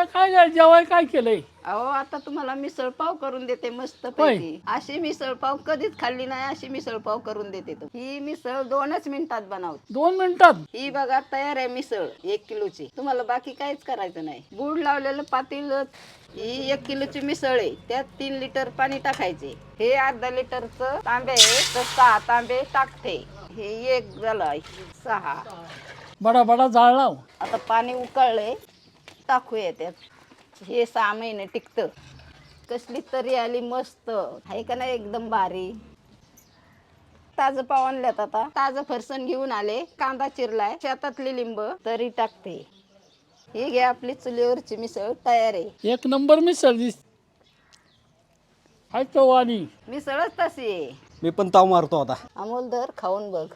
काय जेवाय काय केलंय? अहो आता तुम्हाला मिसळ पाव करून देते मस्त पैकी. अशी मिसळ पाव कधीच खाल्ली नाही, अशी मिसळ पाव करून देते. ही मिसळ 2च मिनिटात बनवते. 2 मिनिटात? ही बघा तयार आहे मिसळ 1 किलोची. तुम्हाला बाकी काहीच करायचं नाही. गुड लावलेलं पातील. ही 1 किलोची मिसळ आहे. त्यात 3 लिटर पाणी टाकायचे. हे अर्धा लिटरचं तांबे आहे तर 6 तांबे टाकते. हे 1 झालं 6. बडा बडा जाळ लाव. आता पाणी उकळले टाकूया त्यात. हे 6 महिने टिकतं. कसली तरी आली मस्त आहे का नाही एकदम भारी. ताजं पाव आणल्यात आता. ताजं फरसाण घेऊन आले. कांदा चिरलाय. शेतातली लिंब तरी टाकते. ही घ्या आपली चुलीवरची मिसळ तयार आहे. 1 नंबर मिसळ दिस. हाय चव्हाणी. मिसळच तशी आहे. मी पण ताव मारतो आता. अमोल दर खाऊन बघ.